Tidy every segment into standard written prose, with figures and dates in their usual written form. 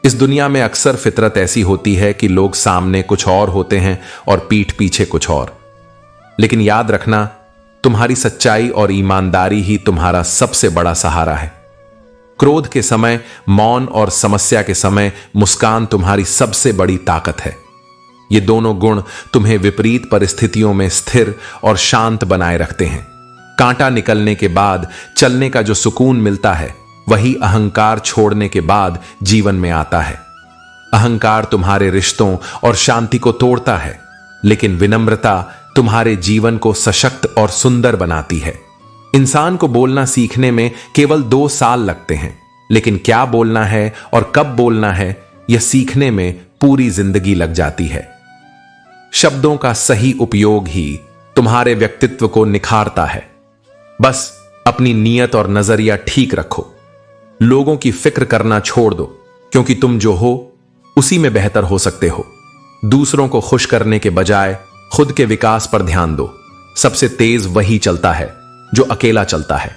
इस दुनिया में अक्सर फितरत ऐसी होती है कि लोग सामने कुछ और होते हैं और पीठ पीछे कुछ और। लेकिन याद रखना, तुम्हारी सच्चाई और ईमानदारी ही तुम्हारा सबसे बड़ा सहारा है। क्रोध के समय मौन और समस्या के समय मुस्कान तुम्हारी सबसे बड़ी ताकत है। ये दोनों गुण तुम्हें विपरीत परिस्थितियों में स्थिर और शांत बनाए रखते हैं। कांटा निकलने के बाद चलने का जो सुकून मिलता है, वही अहंकार छोड़ने के बाद जीवन में आता है। अहंकार तुम्हारे रिश्तों और शांति को तोड़ता है, लेकिन विनम्रता तुम्हारे जीवन को सशक्त और सुंदर बनाती है। इंसान को बोलना सीखने में केवल 2 साल लगते हैं, लेकिन क्या बोलना है और कब बोलना है, यह सीखने में पूरी जिंदगी लग जाती है। शब्दों का सही उपयोग ही तुम्हारे व्यक्तित्व को निखारता है। बस अपनी नीयत और नजरिया ठीक रखो। लोगों की फिक्र करना छोड़ दो, क्योंकि तुम जो हो उसी में बेहतर हो सकते हो। दूसरों को खुश करने के बजाय खुद के विकास पर ध्यान दो। सबसे तेज वही चलता है जो अकेला चलता है।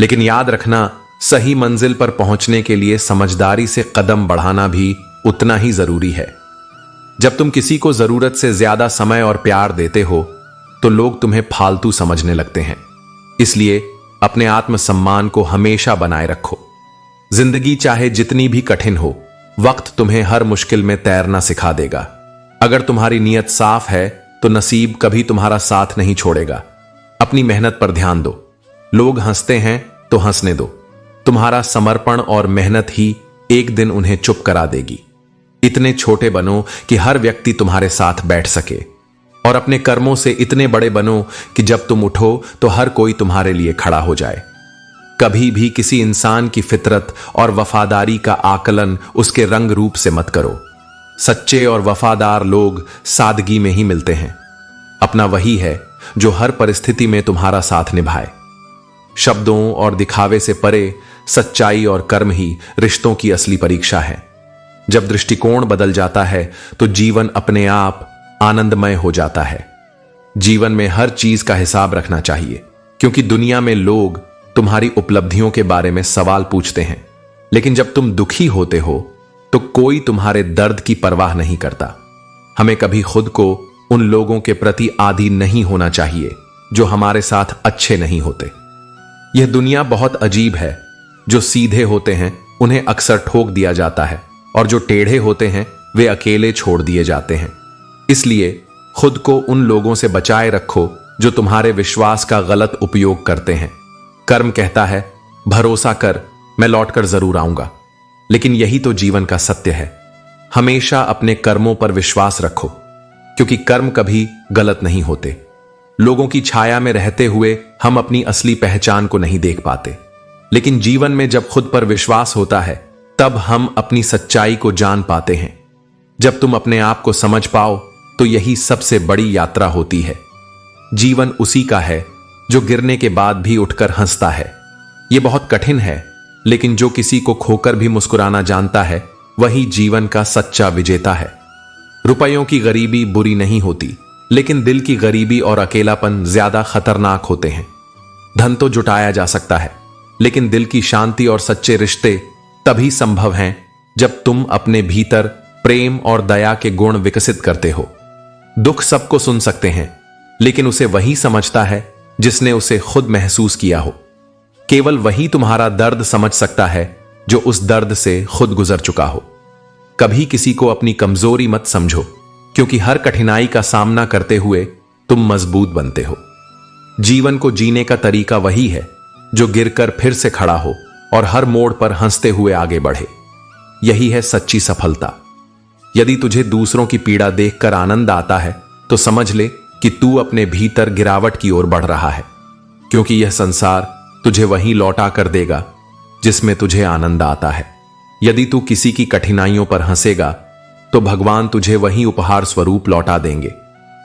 लेकिन याद रखना, सही मंजिल पर पहुंचने के लिए समझदारी से कदम बढ़ाना भी उतना ही जरूरी है। जब तुम किसी को जरूरत से ज्यादा समय और प्यार देते हो, तो लोग तुम्हें फालतू समझने लगते हैं। इसलिए अपने आत्मसम्मान को हमेशा बनाए रखो। जिंदगी चाहे जितनी भी कठिन हो, वक्त तुम्हें हर मुश्किल में तैरना सिखा देगा। अगर तुम्हारी नीयत साफ है, तो नसीब कभी तुम्हारा साथ नहीं छोड़ेगा। अपनी मेहनत पर ध्यान दो। लोग हंसते हैं तो हंसने दो। तुम्हारा समर्पण और मेहनत ही एक दिन उन्हें चुप करा देगी। इतने छोटे बनो कि हर व्यक्ति तुम्हारे साथ बैठ सके, और अपने कर्मों से इतने बड़े बनो कि जब तुम उठो तो हर कोई तुम्हारे लिए खड़ा हो जाए। कभी भी किसी इंसान की फितरत और वफादारी का आकलन उसके रंग रूप से मत करो। सच्चे और वफादार लोग सादगी में ही मिलते हैं। अपना वही है जो हर परिस्थिति में तुम्हारा साथ निभाए। शब्दों और दिखावे से परे सच्चाई और कर्म ही रिश्तों की असली परीक्षा है। जब दृष्टिकोण बदल जाता है, तो जीवन अपने आप आनंदमय हो जाता है। जीवन में हर चीज का हिसाब रखना चाहिए, क्योंकि दुनिया में लोग तुम्हारी उपलब्धियों के बारे में सवाल पूछते हैं, लेकिन जब तुम दुखी होते हो तो कोई तुम्हारे दर्द की परवाह नहीं करता। हमें कभी खुद को उन लोगों के प्रति आदी नहीं होना चाहिए जो हमारे साथ अच्छे नहीं होते। यह दुनिया बहुत अजीब है। जो सीधे होते हैं उन्हें अक्सर ठोक दिया जाता है, और जो टेढ़े होते हैं वे अकेले छोड़ दिए जाते हैं। इसलिए खुद को उन लोगों से बचाए रखो जो तुम्हारे विश्वास का गलत उपयोग करते हैं। कर्म कहता है, भरोसा कर, मैं लौटकर जरूर आऊंगा। लेकिन यही तो जीवन का सत्य है। हमेशा अपने कर्मों पर विश्वास रखो, क्योंकि कर्म कभी गलत नहीं होते। लोगों की छाया में रहते हुए हम अपनी असली पहचान को नहीं देख पाते, लेकिन जीवन में जब खुद पर विश्वास होता है, तब हम अपनी सच्चाई को जान पाते हैं। जब तुम अपने आप को समझ पाओ, तो यही सबसे बड़ी यात्रा होती है। जीवन उसी का है जो गिरने के बाद भी उठकर हंसता है। यह बहुत कठिन है, लेकिन जो किसी को खोकर भी मुस्कुराना जानता है, वही जीवन का सच्चा विजेता है। रुपयों की गरीबी बुरी नहीं होती, लेकिन दिल की गरीबी और अकेलापन ज्यादा खतरनाक होते हैं। धन तो जुटाया जा सकता है, लेकिन दिल की शांति और सच्चे रिश्ते तभी संभव हैं जब तुम अपने भीतर प्रेम और दया के गुण विकसित करते हो। दुख सबको सुन सकते हैं, लेकिन उसे वही समझता है जिसने उसे खुद महसूस किया हो। केवल वही तुम्हारा दर्द समझ सकता है जो उस दर्द से खुद गुजर चुका हो। कभी किसी को अपनी कमजोरी मत समझो, क्योंकि हर कठिनाई का सामना करते हुए तुम मजबूत बनते हो। जीवन को जीने का तरीका वही है जो गिरकर फिर से खड़ा हो और हर मोड़ पर हंसते हुए आगे बढ़े। यही है सच्ची सफलता। यदि तुझे दूसरों की पीड़ा देखकर आनंद आता है, तो समझ ले कि तू अपने भीतर गिरावट की ओर बढ़ रहा है, क्योंकि यह संसार तुझे वहीं लौटा कर देगा जिसमें तुझे आनंद आता है। यदि तू किसी की कठिनाइयों पर हंसेगा, तो भगवान तुझे वही उपहार स्वरूप लौटा देंगे।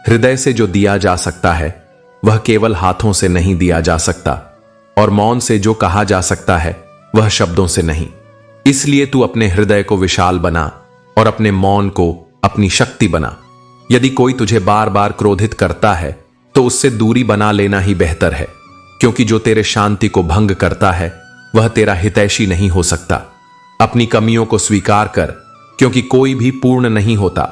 हृदय से जो दिया जा सकता है, वह केवल हाथों से नहीं दिया जा सकता, और मौन से जो कहा जा सकता है, वह शब्दों से नहीं। इसलिए तू अपने हृदय को विशाल बना और अपने मौन को अपनी शक्ति बना। यदि कोई तुझे बार बार क्रोधित करता है, तो उससे दूरी बना लेना ही बेहतर है, क्योंकि जो तेरे शांति को भंग करता है, वह तेरा हितैषी नहीं हो सकता। अपनी कमियों को स्वीकार कर क्योंकि कोई भी पूर्ण नहीं होता।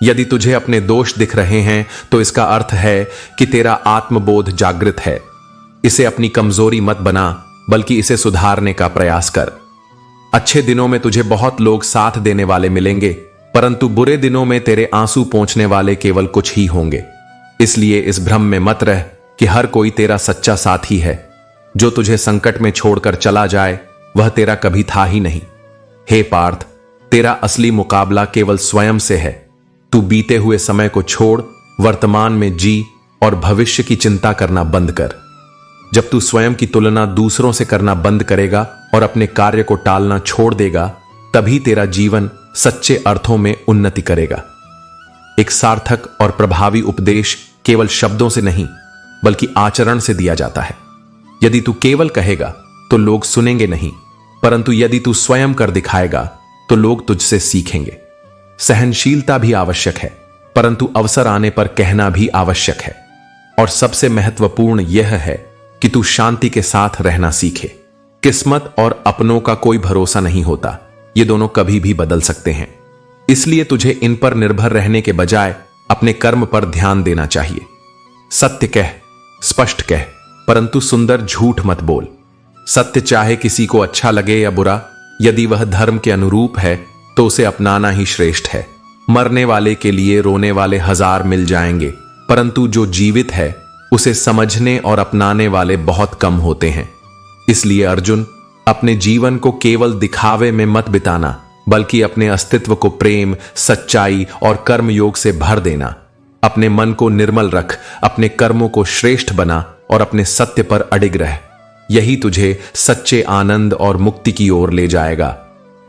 यदि तुझे अपने दोष दिख रहे हैं तो इसका अर्थ है कि तेरा आत्मबोध जागृत है। इसे अपनी कमजोरी मत बना, बल्कि इसे सुधारने का प्रयास कर। अच्छे दिनों में तुझे बहुत लोग साथ देने वाले मिलेंगे, परंतु बुरे दिनों में तेरे आंसू पोंछने वाले केवल कुछ ही होंगे। इसलिए इस भ्रम में मत रह कि हर कोई तेरा सच्चा साथी है। जो तुझे संकट में छोड़कर चला जाए वह तेरा कभी था ही नहीं। हे पार्थ, तेरा असली मुकाबला केवल स्वयं से है। तू बीते हुए समय को छोड़, वर्तमान में जी और भविष्य की चिंता करना बंद कर। जब तू स्वयं की तुलना दूसरों से करना बंद करेगा और अपने कार्य को टालना छोड़ देगा, तभी तेरा जीवन सच्चे अर्थों में उन्नति करेगा। एक सार्थक और प्रभावी उपदेश केवल शब्दों से नहीं, बल्कि आचरण से दिया जाता है। यदि तू केवल कहेगा तो लोग सुनेंगे नहीं, परंतु यदि तू स्वयं कर दिखाएगा तो लोग तुझसे सीखेंगे। सहनशीलता भी आवश्यक है, परंतु अवसर आने पर कहना भी आवश्यक है। और सबसे महत्वपूर्ण यह है कि तू शांति के साथ रहना सीखे। किस्मत और अपनों का कोई भरोसा नहीं होता, ये दोनों कभी भी बदल सकते हैं। इसलिए तुझे इन पर निर्भर रहने के बजाय अपने कर्म पर ध्यान देना चाहिए। सत्य कह, स्पष्ट कह, परंतु सुंदर झूठ मत बोल। सत्य चाहे किसी को अच्छा लगे या बुरा, यदि वह धर्म के अनुरूप है तो उसे अपनाना ही श्रेष्ठ है। मरने वाले के लिए रोने वाले 1000 मिल जाएंगे, परंतु जो जीवित है उसे समझने और अपनाने वाले बहुत कम होते हैं। इसलिए अर्जुन, अपने जीवन को केवल दिखावे में मत बिताना, बल्कि अपने अस्तित्व को प्रेम, सच्चाई और कर्मयोग से भर देना। अपने मन को निर्मल रख, अपने कर्मों को श्रेष्ठ बना और अपने सत्य पर अडिग रह। यही तुझे सच्चे आनंद और मुक्ति की ओर ले जाएगा।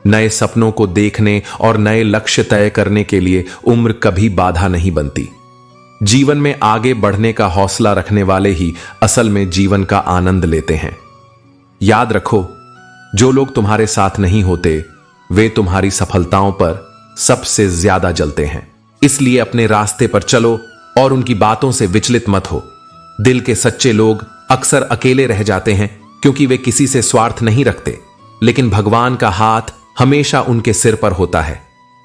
नए सपनों को देखने और नए लक्ष्य तय करने के लिए उम्र कभी बाधा नहीं बनती। जीवन में आगे बढ़ने का हौसला रखने वाले ही असल में जीवन का आनंद लेते हैं। याद रखो, जो लोग तुम्हारे साथ नहीं होते वे तुम्हारी सफलताओं पर सबसे ज्यादा जलते हैं। इसलिए अपने रास्ते पर चलो और उनकी बातों से विचलित मत हो। दिल के सच्चे लोग अक्सर अकेले रह जाते हैं क्योंकि वे किसी से स्वार्थ नहीं रखते, लेकिन भगवान का हाथ हमेशा उनके सिर पर होता है।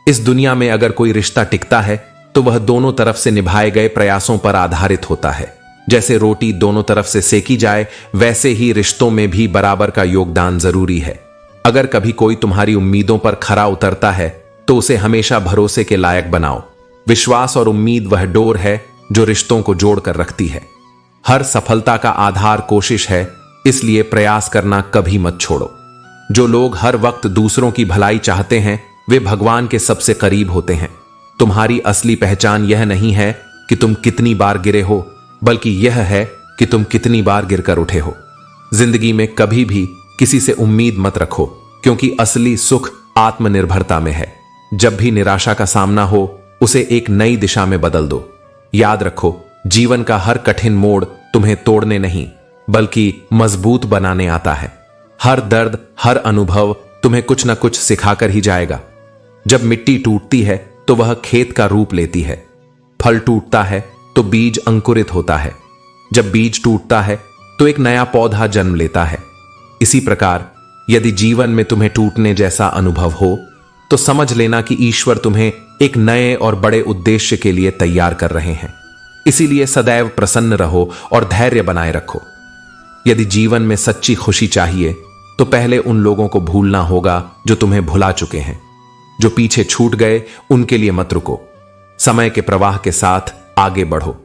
इस दुनिया में अगर कोई रिश्ता टिकता है तो वह दोनों तरफ से निभाए गए प्रयासों पर आधारित होता है। जैसे रोटी दोनों तरफ से सेकी जाए, वैसे ही रिश्तों में भी बराबर का योगदान जरूरी है। अगर कभी कोई तुम्हारी उम्मीदों पर खरा उतरता है तो उसे हमेशा भरोसे के लायक बनाओ। विश्वास और उम्मीद वह डोर है जो रिश्तों को जोड़कर रखती है। हर सफलता का आधार कोशिश है, इसलिए प्रयास करना कभी मत छोड़ो। जो लोग हर वक्त दूसरों की भलाई चाहते हैं वे भगवान के सबसे करीब होते हैं। तुम्हारी असली पहचान यह नहीं है कि तुम कितनी बार गिरे हो, बल्कि यह है कि तुम कितनी बार गिरकर उठे हो। जिंदगी में कभी भी किसी से उम्मीद मत रखो, क्योंकि असली सुख आत्मनिर्भरता में है। जब भी निराशा का सामना हो, उसे एक नई दिशा में बदल दो। याद रखो, जीवन का हर कठिन मोड़ तुम्हें तोड़ने नहीं, बल्कि मजबूत बनाने आता है। हर दर्द, हर अनुभव तुम्हें कुछ न कुछ सिखाकर ही जाएगा। जब मिट्टी टूटती है तो वह खेत का रूप लेती है। फल टूटता है तो बीज अंकुरित होता है। जब बीज टूटता है तो एक नया पौधा जन्म लेता है। इसी प्रकार यदि जीवन में तुम्हें टूटने जैसा अनुभव हो तो समझ लेना कि ईश्वर तुम्हें एक नए और बड़े उद्देश्य के लिए तैयार कर रहे हैं। इसीलिए सदैव प्रसन्न रहो और धैर्य बनाए रखो। यदि जीवन में सच्ची खुशी चाहिए तो पहले उन लोगों को भूलना होगा जो तुम्हें भुला चुके हैं। जो पीछे छूट गए उनके लिए मत रुको। समय के प्रवाह के साथ आगे बढ़ो।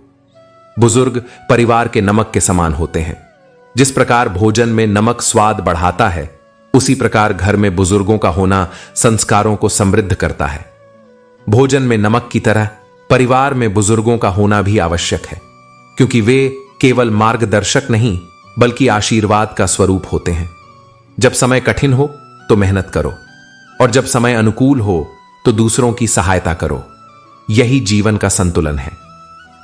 बुजुर्ग परिवार के नमक के समान होते हैं। जिस प्रकार भोजन में नमक स्वाद बढ़ाता है, उसी प्रकार घर में बुजुर्गों का होना संस्कारों को समृद्ध करता है। भोजन में नमक की तरह परिवार में बुजुर्गों का होना भी आवश्यक है, क्योंकि वे केवल मार्गदर्शक नहीं बल्कि आशीर्वाद का स्वरूप होते हैं। जब समय कठिन हो तो मेहनत करो, और जब समय अनुकूल हो तो दूसरों की सहायता करो। यही जीवन का संतुलन है।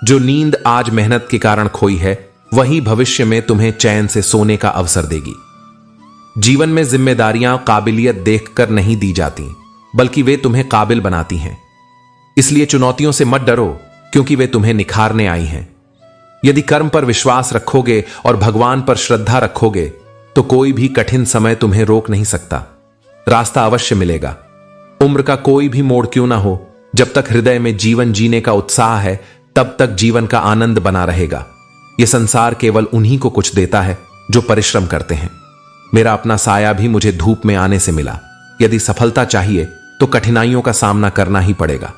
जो नींद आज मेहनत के कारण खोई है, वही भविष्य में तुम्हें चैन से सोने का अवसर देगी। जीवन में जिम्मेदारियां काबिलियत देखकर नहीं दी जाती, बल्कि वे तुम्हें काबिल बनाती हैं। इसलिए चुनौतियों से मत डरो, क्योंकि वे तुम्हें निखारने आई हैं। यदि कर्म पर विश्वास रखोगे और भगवान पर श्रद्धा रखोगे तो कोई भी कठिन समय तुम्हें रोक नहीं सकता। रास्ता अवश्य मिलेगा। उम्र का कोई भी मोड़ क्यों ना हो, जब तक हृदय में जीवन जीने का उत्साह है तब तक जीवन का आनंद बना रहेगा। यह संसार केवल उन्हीं को कुछ देता है जो परिश्रम करते हैं। मेरा अपना साया भी मुझे धूप में आने से मिला। यदि सफलता चाहिए तो कठिनाइयों का सामना करना ही पड़ेगा।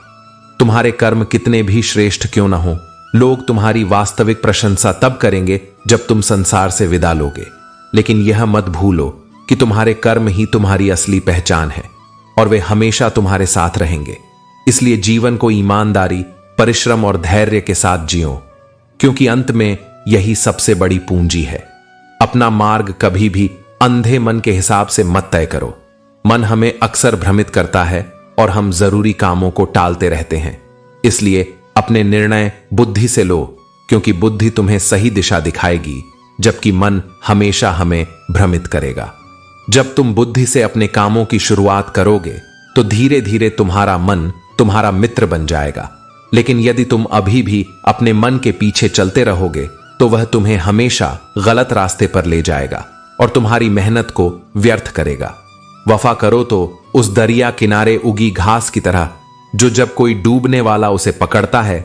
तुम्हारे कर्म कितने भी श्रेष्ठ क्यों ना हो, लोग तुम्हारी वास्तविक प्रशंसा तब करेंगे जब तुम संसार से विदा लोगे। लेकिन यह मत भूलो कि तुम्हारे कर्म ही तुम्हारी असली पहचान है और वे हमेशा तुम्हारे साथ रहेंगे। इसलिए जीवन को ईमानदारी, परिश्रम और धैर्य के साथ जियो, क्योंकि अंत में यही सबसे बड़ी पूंजी है। अपना मार्ग कभी भी अंधे मन के हिसाब से मत तय करो। मन हमें अक्सर भ्रमित करता है और हम जरूरी कामों को टालते रहते हैं। इसलिए अपने निर्णय बुद्धि से लो, क्योंकि बुद्धि तुम्हें सही दिशा दिखाएगी, जबकि मन हमेशा हमें भ्रमित करेगा। जब तुम बुद्धि से अपने कामों की शुरुआत करोगे तो धीरे धीरे तुम्हारा मन तुम्हारा मित्र बन जाएगा। लेकिन यदि तुम अभी भी अपने मन के पीछे चलते रहोगे तो वह तुम्हें हमेशा गलत रास्ते पर ले जाएगा और तुम्हारी मेहनत को व्यर्थ करेगा। वफा करो तो उस दरिया किनारे उगी घास की तरह, जो जब कोई डूबने वाला उसे पकड़ता है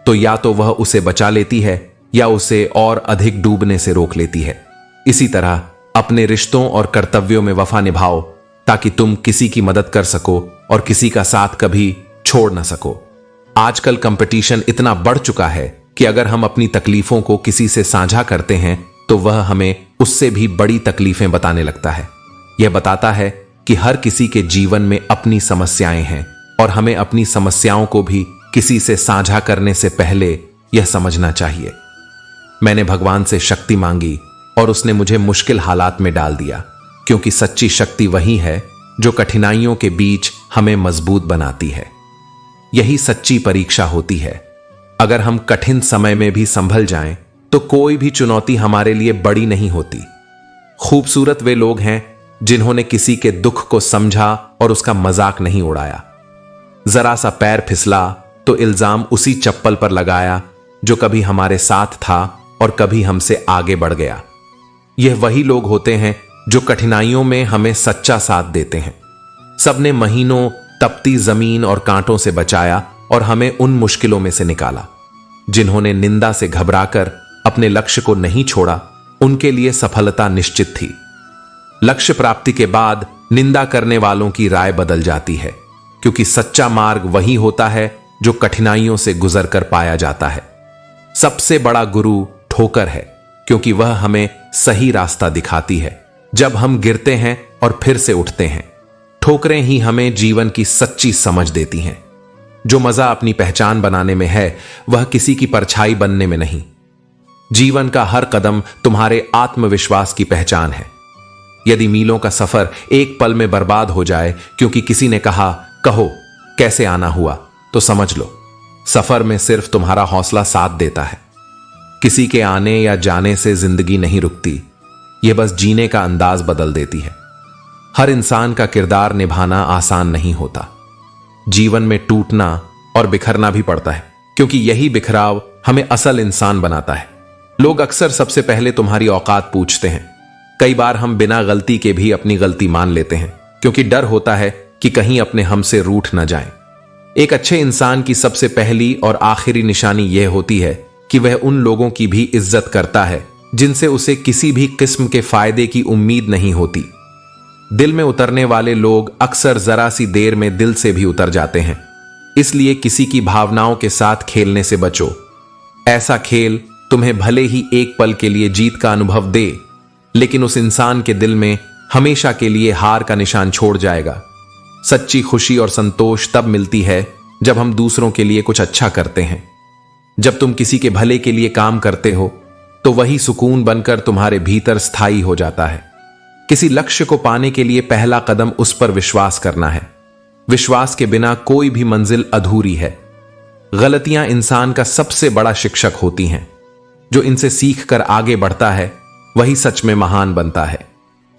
तो या तो वह उसे बचा लेती है या उसे और अधिक डूबने से रोक लेती है। इसी तरह अपने रिश्तों और कर्तव्यों में वफा निभाओ, ताकि तुम किसी की मदद कर सको और किसी का साथ कभी छोड़ न सको। आजकल कंपटीशन इतना बढ़ चुका है कि अगर हम अपनी तकलीफों को किसी से साझा करते हैं तो वह हमें उससे भी बड़ी तकलीफें बताने लगता है। यह बताता है कि हर किसी के जीवन में अपनी समस्याएं हैं और हमें अपनी समस्याओं को भी किसी से साझा करने से पहले यह समझना चाहिए। मैंने भगवान से शक्ति मांगी और उसने मुझे मुश्किल हालात में डाल दिया, क्योंकि सच्ची शक्ति वही है जो कठिनाइयों के बीच हमें मजबूत बनाती है। यही सच्ची परीक्षा होती है। अगर हम कठिन समय में भी संभल जाएं, तो कोई भी चुनौती हमारे लिए बड़ी नहीं होती। खूबसूरत वे लोग हैं जिन्होंने किसी के दुख को समझा और उसका मजाक नहीं उड़ाया। जरा सा पैर फिसला तो इल्जाम उसी चप्पल पर लगाया जो कभी हमारे साथ था और कभी हमसे आगे बढ़ गया। यह वही लोग होते हैं जो कठिनाइयों में हमें सच्चा साथ देते हैं। सबने महीनों तपती जमीन और कांटों से बचाया और हमें उन मुश्किलों में से निकाला। जिन्होंने निंदा से घबराकर अपने लक्ष्य को नहीं छोड़ा, उनके लिए सफलता निश्चित थी। लक्ष्य प्राप्ति के बाद निंदा करने वालों की राय बदल जाती है, क्योंकि सच्चा मार्ग वही होता है जो कठिनाइयों से गुजर कर पाया जाता है। सबसे बड़ा गुरु ठोकर है, क्योंकि वह हमें सही रास्ता दिखाती है जब हम गिरते हैं और फिर से उठते हैं। ठोकरें ही हमें जीवन की सच्ची समझ देती हैं। जो मजा अपनी पहचान बनाने में है, वह किसी की परछाई बनने में नहीं। जीवन का हर कदम तुम्हारे आत्मविश्वास की पहचान है। यदि मीलों का सफर एक पल में बर्बाद हो जाए क्योंकि किसी ने कहा कहो कैसे आना हुआ, तो समझ लो सफर में सिर्फ तुम्हारा हौसला साथ देता है। किसी के आने या जाने से जिंदगी नहीं रुकती, यह बस जीने का अंदाज बदल देती है। हर इंसान का किरदार निभाना आसान नहीं होता। जीवन में टूटना और बिखरना भी पड़ता है, क्योंकि यही बिखराव हमें असल इंसान बनाता है। लोग अक्सर सबसे पहले तुम्हारी औकात पूछते हैं। कई बार हम बिना गलती के भी अपनी गलती मान लेते हैं, क्योंकि डर होता है कि कहीं अपने हमसे रूठ न जाएं। एक अच्छे इंसान की सबसे पहली और आखिरी निशानी यह होती है कि वह उन लोगों की भी इज्जत करता है जिनसे उसे किसी भी किस्म के फायदे की उम्मीद नहीं होती। दिल में उतरने वाले लोग अक्सर जरा सी देर में दिल से भी उतर जाते हैं। इसलिए किसी की भावनाओं के साथ खेलने से बचो। ऐसा खेल तुम्हें भले ही एक पल के लिए जीत का अनुभव दे, लेकिन उस इंसान के दिल में हमेशा के लिए हार का निशान छोड़ जाएगा। सच्ची खुशी और संतोष तब मिलती है जब हम दूसरों के लिए कुछ अच्छा करते हैं। जब तुम किसी के भले के लिए काम करते हो तो वही सुकून बनकर तुम्हारे भीतर स्थायी हो जाता है। किसी लक्ष्य को पाने के लिए पहला कदम उस पर विश्वास करना है। विश्वास के बिना कोई भी मंजिल अधूरी है। गलतियां इंसान का सबसे बड़ा शिक्षक होती हैं। जो इनसे सीख कर आगे बढ़ता है वही सच में महान बनता है।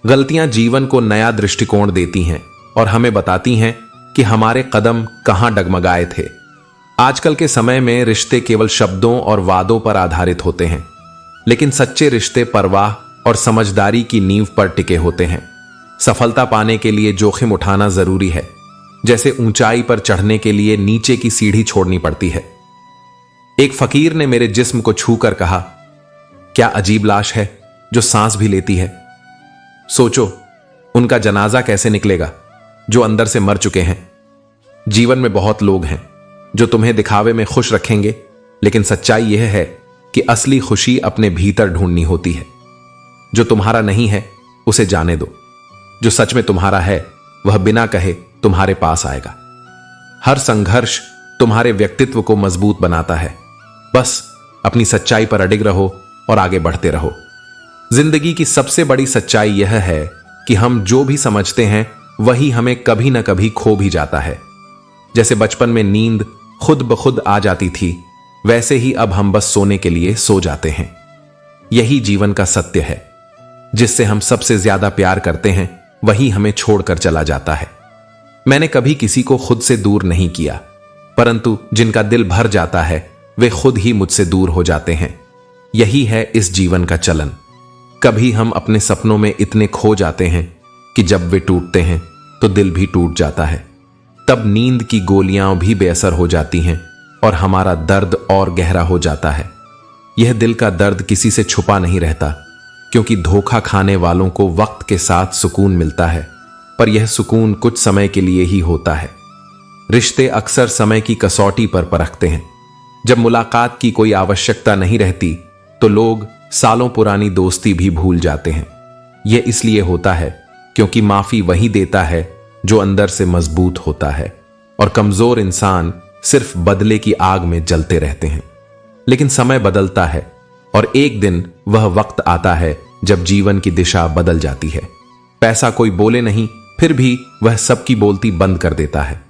गलतियां जीवन को नया दृष्टिकोण देती हैं और हमें बताती हैं कि हमारे कदम कहां डगमगाए थे। आजकल के समय में रिश्ते केवल शब्दों और वादों पर आधारित होते हैं, लेकिन सच्चे रिश्ते परवाह और समझदारी की नींव पर टिके होते हैं। सफलता पाने के लिए जोखिम उठाना जरूरी है, जैसे ऊंचाई पर चढ़ने के लिए नीचे की सीढ़ी छोड़नी पड़ती है। एक फकीर ने मेरे जिस्म को छूकर कहा, क्या अजीब लाश है जो सांस भी लेती है। सोचो उनका जनाजा कैसे निकलेगा जो अंदर से मर चुके हैं। जीवन में बहुत लोग हैं जो तुम्हें दिखावे में खुश रखेंगे, लेकिन सच्चाई यह है कि असली खुशी अपने भीतर ढूंढनी होती है। जो तुम्हारा नहीं है उसे जाने दो, जो सच में तुम्हारा है वह बिना कहे तुम्हारे पास आएगा। हर संघर्ष तुम्हारे व्यक्तित्व को मजबूत बनाता है। बस अपनी सच्चाई पर अडिग रहो और आगे बढ़ते रहो। जिंदगी की सबसे बड़ी सच्चाई यह है कि हम जो भी समझते हैं वही हमें कभी ना कभी खो भी जाता है। जैसे बचपन में नींद खुद ब खुद आ जाती थी, वैसे ही अब हम बस सोने के लिए सो जाते हैं। यही जीवन का सत्य है। जिससे हम सबसे ज्यादा प्यार करते हैं वही हमें छोड़कर चला जाता है। मैंने कभी किसी को खुद से दूर नहीं किया, परंतु जिनका दिल भर जाता है वे खुद ही मुझसे दूर हो जाते हैं। यही है इस जीवन का चलन। कभी हम अपने सपनों में इतने खो जाते हैं कि जब वे टूटते हैं तो दिल भी टूट जाता है। तब नींद की गोलियां भी बेअसर हो जाती हैं और हमारा दर्द और गहरा हो जाता है। यह दिल का दर्द किसी से छुपा नहीं रहता, क्योंकि धोखा खाने वालों को वक्त के साथ सुकून मिलता है, पर यह सुकून कुछ समय के लिए ही होता है। रिश्ते अक्सर समय की कसौटी पर परखते हैं। जब मुलाकात की कोई आवश्यकता नहीं रहती तो लोग सालों पुरानी दोस्ती भी भूल जाते हैं। यह इसलिए होता है क्योंकि माफी वही देता है जो अंदर से मजबूत होता है, और कमजोर इंसान सिर्फ बदले की आग में जलते रहते हैं। लेकिन समय बदलता है और एक दिन वह वक्त आता है जब जीवन की दिशा बदल जाती है। पैसा कोई बोले नहीं, फिर भी वह सबकी बोलती बंद कर देता है।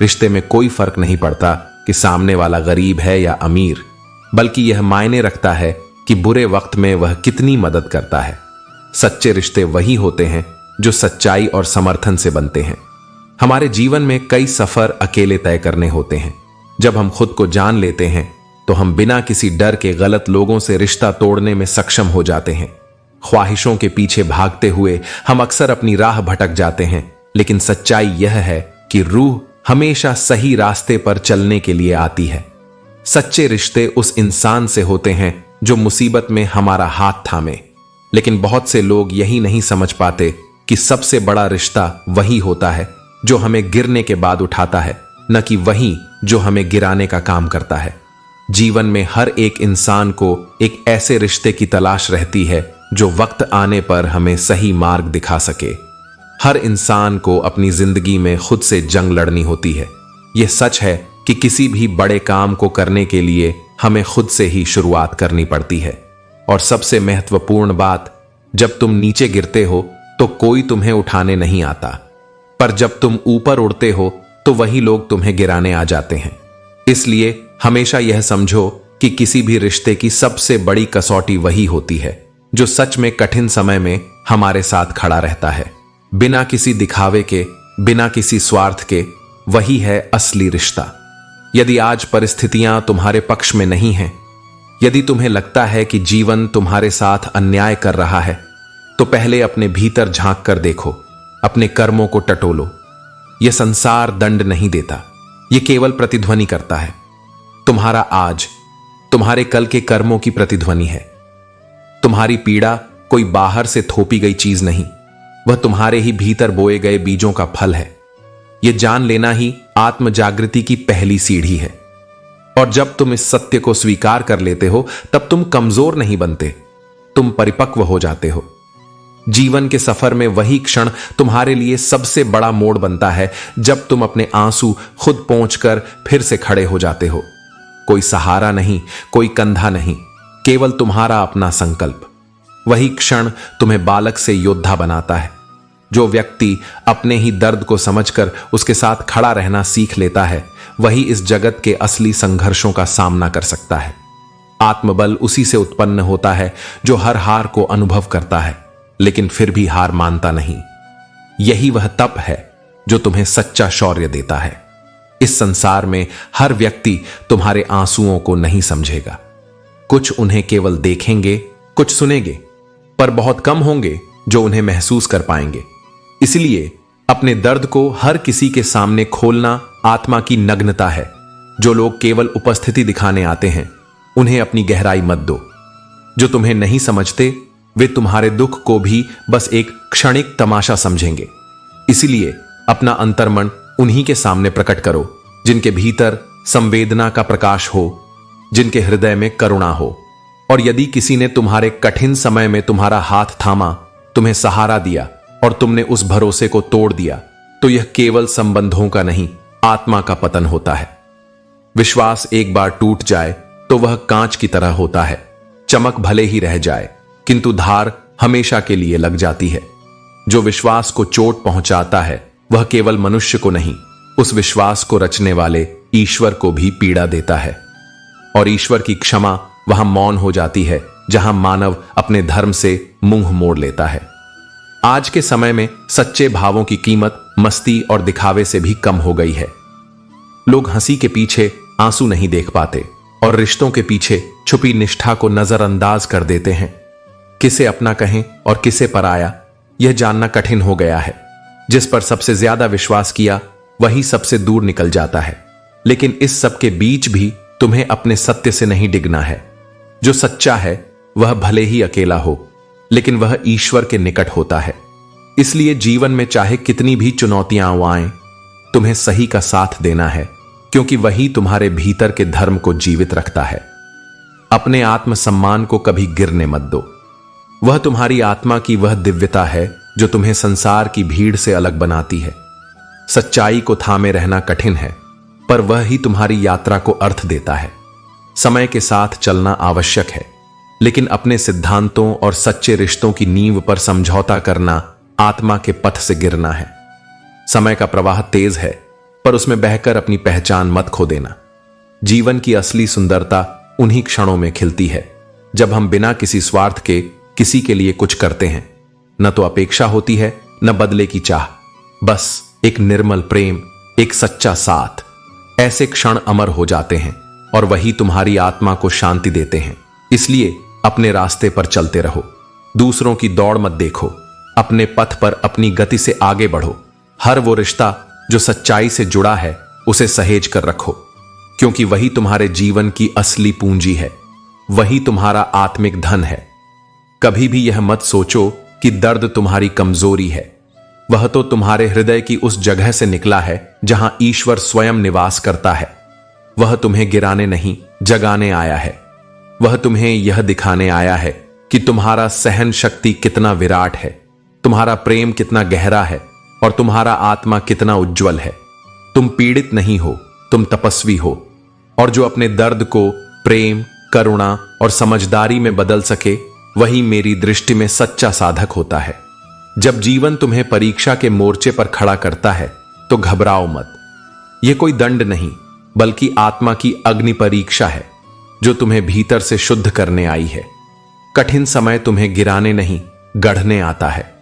रिश्ते में कोई फर्क नहीं पड़ता कि सामने वाला गरीब है या अमीर, बल्कि यह मायने रखता है कि बुरे वक्त में वह कितनी मदद करता है। सच्चे रिश्ते वही होते हैं जो सच्चाई और समर्थन से बनते हैं। हमारे जीवन में कई सफर अकेले तय करने होते हैं। जब हम खुद को जान लेते हैं तो हम बिना किसी डर के गलत लोगों से रिश्ता तोड़ने में सक्षम हो जाते हैं। ख्वाहिशों के पीछे भागते हुए हम अक्सर अपनी राह भटक जाते हैं, लेकिन सच्चाई यह है कि रूह हमेशा सही रास्ते पर चलने के लिए आती है। सच्चे रिश्ते उस इंसान से होते हैं जो मुसीबत में हमारा हाथ थामे। लेकिन बहुत से लोग यही नहीं समझ पाते कि सबसे बड़ा रिश्ता वही होता है जो हमें गिरने के बाद उठाता है, न कि वही जो हमें गिराने का काम करता है। जीवन में हर एक इंसान को एक ऐसे रिश्ते की तलाश रहती है जो वक्त आने पर हमें सही मार्ग दिखा सके। हर इंसान को अपनी जिंदगी में खुद से जंग लड़नी होती है। यह सच है कि किसी भी बड़े काम को करने के लिए हमें खुद से ही शुरुआत करनी पड़ती है। और सबसे महत्वपूर्ण बात, जब तुम नीचे गिरते हो तो कोई तुम्हें उठाने नहीं आता, पर जब तुम ऊपर उड़ते हो तो वही लोग तुम्हें गिराने आ जाते हैं। इसलिए हमेशा यह समझो कि किसी भी रिश्ते की सबसे बड़ी कसौटी वही होती है जो सच में कठिन समय में हमारे साथ खड़ा रहता है, बिना किसी दिखावे के, बिना किसी स्वार्थ के। वही है असली रिश्ता। यदि आज परिस्थितियां तुम्हारे पक्ष में नहीं हैं, यदि तुम्हें लगता है कि जीवन तुम्हारे साथ अन्याय कर रहा है, तो पहले अपने भीतर झांक कर देखो, अपने कर्मों को टटोलो। यह संसार दंड नहीं देता, यह केवल प्रतिध्वनि करता है। तुम्हारा आज तुम्हारे कल के कर्मों की प्रतिध्वनि है। तुम्हारी पीड़ा कोई बाहर से थोपी गई चीज नहीं, वह तुम्हारे ही भीतर बोए गए बीजों का फल है। यह जान लेना ही आत्म जागृति की पहली सीढ़ी है। और जब तुम इस सत्य को स्वीकार कर लेते हो, तब तुम कमजोर नहीं बनते, तुम परिपक्व हो जाते हो। जीवन के सफर में वही क्षण तुम्हारे लिए सबसे बड़ा मोड़ बनता है जब तुम अपने आंसू खुद पोंछकर फिर से खड़े हो जाते हो। कोई सहारा नहीं, कोई कंधा नहीं, केवल तुम्हारा अपना संकल्प। वही क्षण तुम्हें बालक से योद्धा बनाता है। जो व्यक्ति अपने ही दर्द को समझकर उसके साथ खड़ा रहना सीख लेता है, वही इस जगत के असली संघर्षों का सामना कर सकता है। आत्मबल उसी से उत्पन्न होता है जो हर हार को अनुभव करता है, लेकिन फिर भी हार मानता नहीं। यही वह तप है जो तुम्हें सच्चा शौर्य देता है। इस संसार में हर व्यक्ति तुम्हारे आंसुओं को नहीं समझेगा। कुछ उन्हें केवल देखेंगे, कुछ सुनेंगे, पर बहुत कम होंगे जो उन्हें महसूस कर पाएंगे। इसलिए अपने दर्द को हर किसी के सामने खोलना आत्मा की नग्नता है। जो लोग केवल उपस्थिति दिखाने आते हैं, उन्हें अपनी गहराई मत दो। जो तुम्हें नहीं समझते, वे तुम्हारे दुख को भी बस एक क्षणिक तमाशा समझेंगे। इसीलिए अपना अंतर्मन उन्हीं के सामने प्रकट करो जिनके भीतर संवेदना का प्रकाश हो, जिनके हृदय में करुणा हो। और यदि किसी ने तुम्हारे कठिन समय में तुम्हारा हाथ थामा, तुम्हें सहारा दिया और तुमने उस भरोसे को तोड़ दिया, तो यह केवल संबंधों का नहीं, आत्मा का पतन होता है। विश्वास एक बार टूट जाए तो वह कांच की तरह होता है। चमक भले ही रह जाए, किंतु धार हमेशा के लिए लग जाती है। जो विश्वास को चोट पहुंचाता है, वह केवल मनुष्य को नहीं, उस विश्वास को रचने वाले ईश्वर को भी पीड़ा देता है। और ईश्वर की क्षमा वहां मौन हो जाती है जहां मानव अपने धर्म से मुंह मोड़ लेता है। आज के समय में सच्चे भावों की कीमत मस्ती और दिखावे से भी कम हो गई है। लोग हंसी के पीछे आंसू नहीं देख पाते और रिश्तों के पीछे छुपी निष्ठा को नजरअंदाज कर देते हैं। किसे अपना कहें और किसे पराया, यह जानना कठिन हो गया है। जिस पर सबसे ज्यादा विश्वास किया, वही सबसे दूर निकल जाता है। लेकिन इस सब के बीच भी तुम्हें अपने सत्य से नहीं डिगना है। जो सच्चा है वह भले ही अकेला हो, लेकिन वह ईश्वर के निकट होता है। इसलिए जीवन में चाहे कितनी भी चुनौतियां आएं, तुम्हें सही का साथ देना है, क्योंकि वही तुम्हारे भीतर के धर्म को जीवित रखता है। अपने आत्मसम्मान को कभी गिरने मत दो। वह तुम्हारी आत्मा की वह दिव्यता है जो तुम्हें संसार की भीड़ से अलग बनाती है। सच्चाई को थामे रहना कठिन है, पर वह ही तुम्हारी यात्रा को अर्थ देता है। समय के साथ चलना आवश्यक है, लेकिन अपने सिद्धांतों और सच्चे रिश्तों की नींव पर समझौता करना आत्मा के पथ से गिरना है। समय का प्रवाह तेज है, पर उसमें बहकर अपनी पहचान मत खो देना। जीवन की असली सुंदरता उन्हीं क्षणों में खिलती है जब हम बिना किसी स्वार्थ के किसी के लिए कुछ करते हैं। न तो अपेक्षा होती है, न बदले की चाह, बस एक निर्मल प्रेम, एक सच्चा साथ। ऐसे क्षण अमर हो जाते हैं और वही तुम्हारी आत्मा को शांति देते हैं। इसलिए अपने रास्ते पर चलते रहो, दूसरों की दौड़ मत देखो, अपने पथ पर अपनी गति से आगे बढ़ो। हर वो रिश्ता जो सच्चाई से जुड़ा है, उसे सहेज कर रखो, क्योंकि वही तुम्हारे जीवन की असली पूंजी है, वही तुम्हारा आत्मिक धन है। कभी भी यह मत सोचो कि दर्द तुम्हारी कमजोरी है। वह तो तुम्हारे हृदय की उस जगह से निकला है जहां ईश्वर स्वयं निवास करता है। वह तुम्हें गिराने नहीं, जगाने आया है। वह तुम्हें यह दिखाने आया है कि तुम्हारा सहन शक्ति कितना विराट है, तुम्हारा प्रेम कितना गहरा है और तुम्हारा आत्मा कितना उज्जवल है। तुम पीड़ित नहीं हो, तुम तपस्वी हो। और जो अपने दर्द को प्रेम, करुणा और समझदारी में बदल सके, वही मेरी दृष्टि में सच्चा साधक होता है। जब जीवन तुम्हें परीक्षा के मोर्चे पर खड़ा करता है, तो घबराओ मत। यह कोई दंड नहीं, बल्कि आत्मा की अग्नि परीक्षा है जो तुम्हें भीतर से शुद्ध करने आई है। कठिन समय तुम्हें गिराने नहीं, गढ़ने आता है।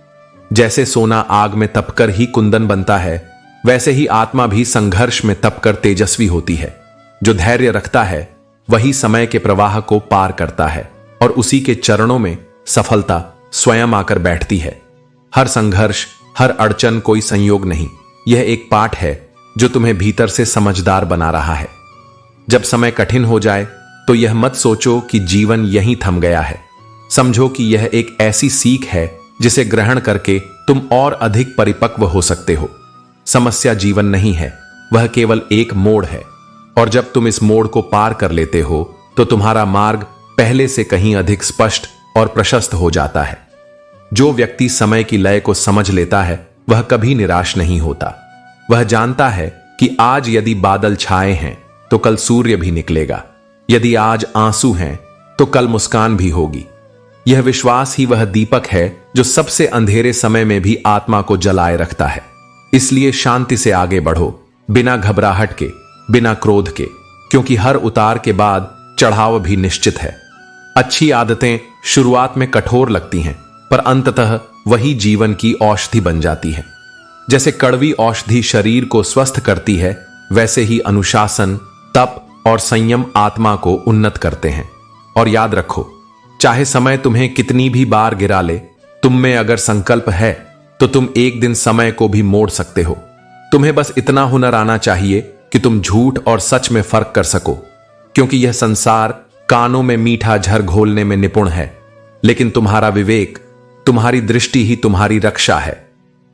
जैसे सोना आग में तपकर ही कुंदन बनता है, वैसे ही आत्मा भी संघर्ष में तपकर तेजस्वी होती है। जो धैर्य रखता है, वही समय के प्रवाह को पार करता है और उसी के चरणों में सफलता स्वयं आकर बैठती है। हर संघर्ष, हर अड़चन कोई संयोग नहीं, यह एक पाठ है जो तुम्हें भीतर से समझदार बना रहा है। जब समय कठिन हो जाए, तो यह मत सोचो कि जीवन यहीं थम गया है। समझो कि यह एक ऐसी सीख है जिसे ग्रहण करके तुम और अधिक परिपक्व हो सकते हो। समस्या जीवन नहीं है, वह केवल एक मोड़ है, और जब तुम इस मोड़ को पार कर लेते हो, तो तुम्हारा मार्ग पहले से कहीं अधिक स्पष्ट और प्रशस्त हो जाता है। जो व्यक्ति समय की लय को समझ लेता है, वह कभी निराश नहीं होता। वह जानता है कि आज यदि बादल छाए हैं, तो कल सूर्य भी निकलेगा। यदि आज आंसू हैं, तो कल मुस्कान भी होगी। यह विश्वास ही वह दीपक है जो सबसे अंधेरे समय में भी आत्मा को जलाए रखता है। इसलिए शांति से आगे बढ़ो, बिना घबराहट के, बिना क्रोध के, क्योंकि हर उतार के बाद चढ़ाव भी निश्चित है। अच्छी आदतें शुरुआत में कठोर लगती हैं, पर अंततः वही जीवन की औषधि बन जाती है। जैसे कड़वी औषधि शरीर को स्वस्थ करती है, वैसे ही अनुशासन, तप और संयम आत्मा को उन्नत करते हैं। और याद रखो, चाहे समय तुम्हें कितनी भी बार गिरा ले, तुम में अगर संकल्प है, तो तुम एक दिन समय को भी मोड़ सकते हो। तुम्हें बस इतना हुनर आना चाहिए कि तुम झूठ और सच में फर्क कर सको, क्योंकि यह संसार कानों में मीठा झर घोलने में निपुण है, लेकिन तुम्हारा विवेक, तुम्हारी दृष्टि ही तुम्हारी रक्षा है।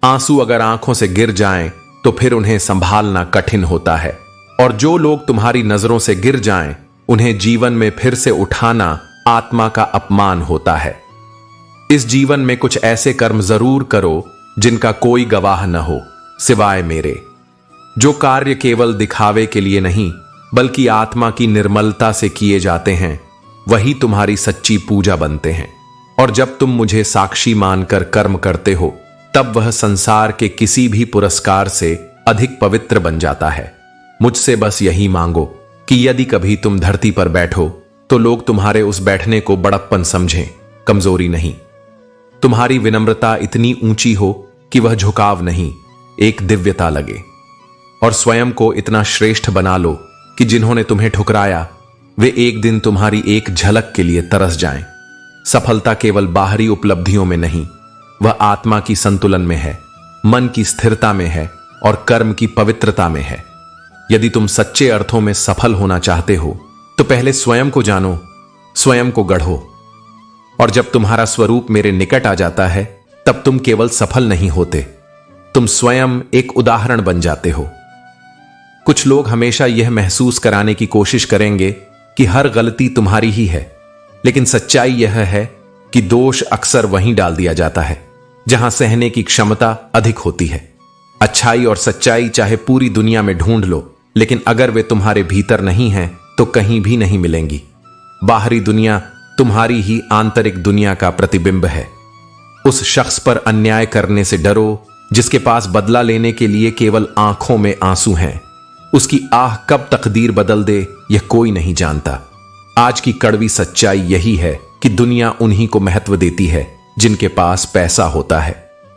आंसू अगर आंखों से गिर जाएं तो फिर उन्हें संभालना कठिन होता है, और जो लोग तुम्हारी नजरों से गिर जाएं उन्हें जीवन में फिर से उठाना आत्मा का अपमान होता है। इस जीवन में कुछ ऐसे कर्म जरूर करो जिनका कोई गवाह न हो सिवाय मेरे। जो कार्य केवल दिखावे के लिए नहीं बल्कि आत्मा की निर्मलता से किए जाते हैं, वही तुम्हारी सच्ची पूजा बनते हैं। और जब तुम मुझे साक्षी मानकर कर्म करते हो, तब वह संसार के किसी भी पुरस्कार से अधिक पवित्र बन जाता है। मुझसे बस यही मांगो कि यदि कभी तुम धरती पर बैठो तो लोग तुम्हारे उस बैठने को बड़प्पन समझें, कमजोरी नहीं। तुम्हारी विनम्रता इतनी ऊंची हो कि वह झुकाव नहीं, एक दिव्यता लगे। और स्वयं को इतना श्रेष्ठ बना लो कि जिन्होंने तुम्हें ठुकराया वे एक दिन तुम्हारी एक झलक के लिए तरस जाएं। सफलता केवल बाहरी उपलब्धियों में नहीं, वह आत्मा की संतुलन में है, मन की स्थिरता में है और कर्म की पवित्रता में है। यदि तुम सच्चे अर्थों में सफल होना चाहते हो तो पहले स्वयं को जानो, स्वयं को गढ़ो। और जब तुम्हारा स्वरूप मेरे निकट आ जाता है तब तुम केवल सफल नहीं होते, तुम स्वयं एक उदाहरण बन जाते हो। कुछ लोग हमेशा यह महसूस कराने की कोशिश करेंगे कि हर गलती तुम्हारी ही है, लेकिन सच्चाई यह है कि दोष अक्सर वहीं डाल दिया जाता है जहां सहने की क्षमता अधिक होती है। अच्छाई और सच्चाई चाहे पूरी दुनिया में ढूंढ लो, लेकिन अगर वे तुम्हारे भीतर नहीं हैं तो कहीं भी नहीं मिलेंगी। बाहरी दुनिया तुम्हारी ही आंतरिक दुनिया का प्रतिबिंब है। उस शख्स पर अन्याय करने से डरो जिसके पास बदला लेने के लिए केवल आंखों में आंसू हैं। उसकी आह कब तकदीर बदल दे यह कोई नहीं जानता। आज की कड़वी सच्चाई यही है कि दुनिया उन्हीं को महत्व देती है जिनके पास पैसा होता है,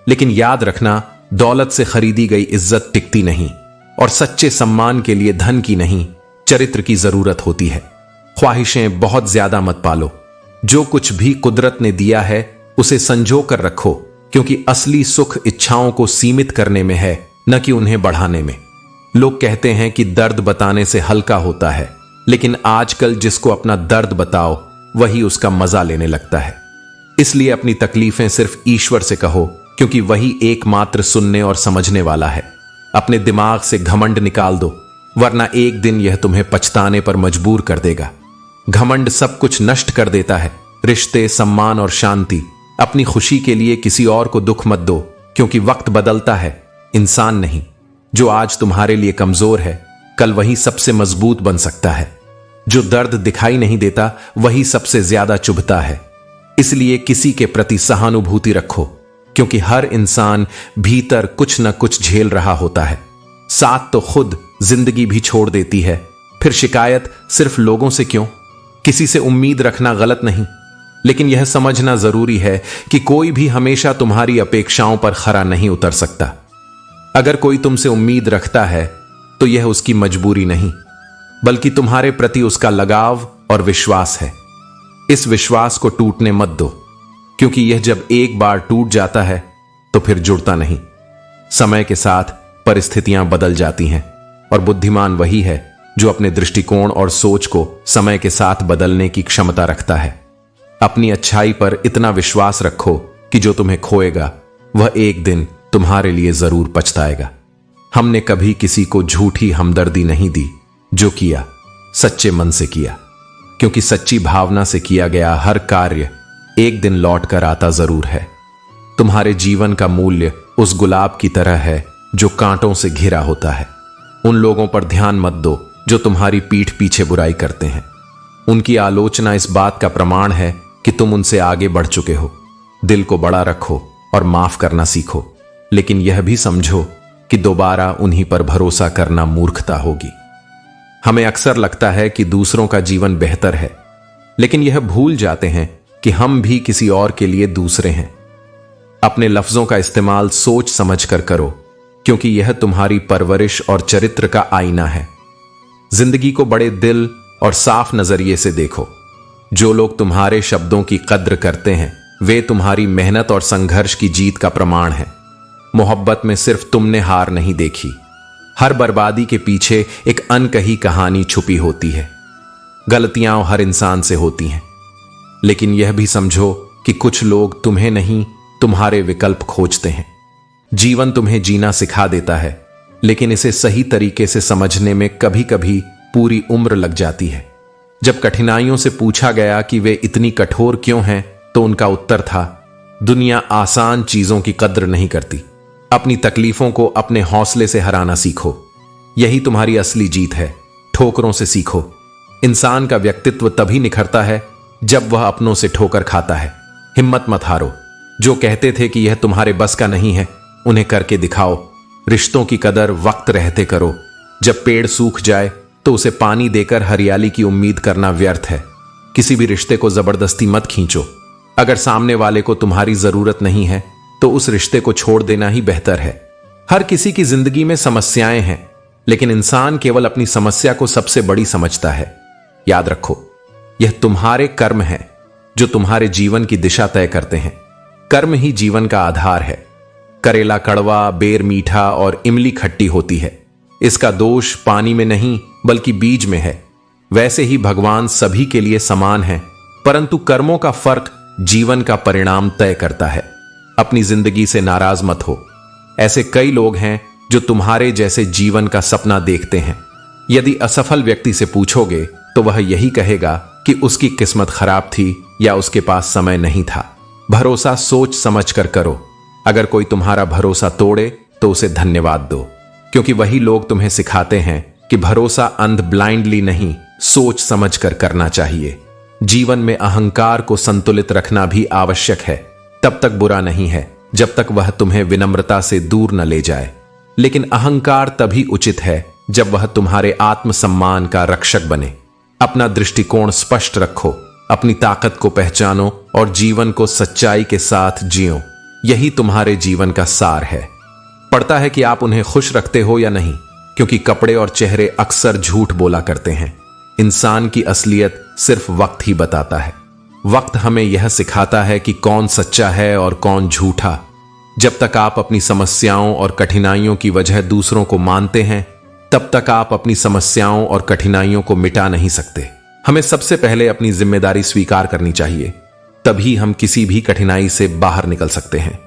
लेकिन याद रखना, दौलत से खरीदी गई इज्जत टिकती नहीं, और सच्चे सम्मान के लिए धन की नहीं, चरित्र की जरूरत होती है। ख्वाहिशें बहुत ज्यादा मत पालो। जो कुछ भी कुदरत ने दिया है उसे संजो कर रखो, क्योंकि असली सुख इच्छाओं को सीमित करने में है, न कि उन्हें बढ़ाने में। लोग कहते हैं कि दर्द बताने से हल्का होता है, लेकिन आजकल जिसको अपना दर्द बताओ वही उसका मजा लेने लगता है। इसलिए अपनी तकलीफें सिर्फ ईश्वर से कहो, क्योंकि वही एकमात्र सुनने और समझने वाला है। अपने दिमाग से घमंड निकाल दो, वरना एक दिन यह तुम्हें पछताने पर मजबूर कर देगा। घमंड सब कुछ नष्ट कर देता है, रिश्ते, सम्मान और शांति। अपनी खुशी के लिए किसी और को दुख मत दो, क्योंकि वक्त बदलता है, इंसान नहीं। जो आज तुम्हारे लिए कमजोर है कल वही सबसे मजबूत बन सकता है। जो दर्द दिखाई नहीं देता वही सबसे ज्यादा चुभता है। इसलिए किसी के प्रति सहानुभूति रखो, क्योंकि हर इंसान भीतर कुछ न कुछ झेल रहा होता है। साथ तो खुद जिंदगी भी छोड़ देती है, फिर शिकायत सिर्फ लोगों से क्यों? किसी से उम्मीद रखना गलत नहीं, लेकिन यह समझना जरूरी है कि कोई भी हमेशा तुम्हारी अपेक्षाओं पर खरा नहीं उतर सकता। अगर कोई तुमसे उम्मीद रखता है तो यह उसकी मजबूरी नहीं, बल्कि तुम्हारे प्रति उसका लगाव और विश्वास है। इस विश्वास को टूटने मत दो, क्योंकि यह जब एक बार टूट जाता है तो फिर जुड़ता नहीं। समय के साथ परिस्थितियां बदल जाती हैं, और बुद्धिमान वही है जो अपने दृष्टिकोण और सोच को समय के साथ बदलने की क्षमता रखता है। अपनी अच्छाई पर इतना विश्वास रखो कि जो तुम्हें खोएगा वह एक दिन तुम्हारे लिए जरूर पछताएगा। हमने कभी किसी को झूठी हमदर्दी नहीं दी, जो किया सच्चे मन से किया, क्योंकि सच्ची भावना से किया गया हर कार्य एक दिन लौट कर आता जरूर है। तुम्हारे जीवन का मूल्य उस गुलाब की तरह है जो कांटों से घिरा होता है। उन लोगों पर ध्यान मत दो जो तुम्हारी पीठ पीछे बुराई करते हैं। उनकी आलोचना इस बात का प्रमाण है कि तुम उनसे आगे बढ़ चुके हो। दिल को बड़ा रखो और माफ करना सीखो, लेकिन यह भी समझो कि दोबारा उन्हीं पर भरोसा करना मूर्खता होगी। हमें अक्सर लगता है कि दूसरों का जीवन बेहतर है, लेकिन यह भूल जाते हैं कि हम भी किसी और के लिए दूसरे हैं। अपने लफ्जों का इस्तेमाल सोच समझ कर करो, क्योंकि यह तुम्हारी परवरिश और चरित्र का आईना है। जिंदगी को बड़े दिल और साफ नजरिए से देखो। जो लोग तुम्हारे शब्दों की कद्र करते हैं वे तुम्हारी मेहनत और संघर्ष की जीत का प्रमाण हैं। मोहब्बत में सिर्फ तुमने हार नहीं देखी, हर बर्बादी के पीछे एक अनकही कहानी छुपी होती है। गलतियां हर इंसान से होती हैं, लेकिन यह भी समझो कि कुछ लोग तुम्हें नहीं, तुम्हारे विकल्प खोजते हैं। जीवन तुम्हें जीना सिखा देता है, लेकिन इसे सही तरीके से समझने में कभी कभी पूरी उम्र लग जाती है। जब कठिनाइयों से पूछा गया कि वे इतनी कठोर क्यों हैं, तो उनका उत्तर था, दुनिया आसान चीजों की कद्र नहीं करती। अपनी तकलीफों को अपने हौसले से हराना सीखो, यही तुम्हारी असली जीत है। ठोकरों से सीखो। इंसान का व्यक्तित्व तभी निखरता है जब वह अपनों से ठोकर खाता है। हिम्मत मत हारो। जो कहते थे कि यह तुम्हारे बस का नहीं है, उन्हें करके दिखाओ। रिश्तों की कदर वक्त रहते करो। जब पेड़ सूख जाए तो उसे पानी देकर हरियाली की उम्मीद करना व्यर्थ है। किसी भी रिश्ते को जबरदस्ती मत खींचो। अगर सामने वाले को तुम्हारी जरूरत नहीं है तो उस रिश्ते को छोड़ देना ही बेहतर है। हर किसी की जिंदगी में समस्याएं हैं, लेकिन इंसान केवल अपनी समस्या को सबसे बड़ी समझता है। याद रखो, यह तुम्हारे कर्म हैं जो तुम्हारे जीवन की दिशा तय करते हैं। कर्म ही जीवन का आधार है। करेला कड़वा, बेर मीठा और इमली खट्टी होती है। इसका दोष पानी में नहीं बल्कि बीज में है। वैसे ही भगवान सभी के लिए समान है, परंतु कर्मों का फर्क जीवन का परिणाम तय करता है। अपनी जिंदगी से नाराज मत हो। ऐसे कई लोग हैं जो तुम्हारे जैसे जीवन का सपना देखते हैं। यदि असफल व्यक्ति से पूछोगे तो वह यही कहेगा कि उसकी किस्मत खराब थी या उसके पास समय नहीं था। भरोसा सोच समझ कर करो। अगर कोई तुम्हारा भरोसा तोड़े तो उसे धन्यवाद दो, क्योंकि वही लोग तुम्हें सिखाते हैं कि भरोसा अंध ब्लाइंडली नहीं, सोच समझ कर करना चाहिए। जीवन में अहंकार को संतुलित रखना भी आवश्यक है। तब तक बुरा नहीं है जब तक वह तुम्हें विनम्रता से दूर न ले जाए, लेकिन अहंकार तभी उचित है जब वह तुम्हारे आत्मसम्मान का रक्षक बने। अपना दृष्टिकोण स्पष्ट रखो, अपनी ताकत को पहचानो और जीवन को सच्चाई के साथ जियो। यही तुम्हारे जीवन का सार है। पड़ता है कि आप उन्हें खुश रखते हो या नहीं, क्योंकि कपड़े और चेहरे अक्सर झूठ बोला करते हैं। इंसान की असलियत सिर्फ वक्त ही बताता है। वक्त हमें यह सिखाता है कि कौन सच्चा है और कौन झूठा। जब तक आप अपनी समस्याओं और कठिनाइयों की वजह दूसरों को मानते हैं, तब तक आप अपनी समस्याओं और कठिनाइयों को मिटा नहीं सकते। हमें सबसे पहले अपनी जिम्मेदारी स्वीकार करनी चाहिए, तभी हम किसी भी कठिनाई से बाहर निकल सकते हैं।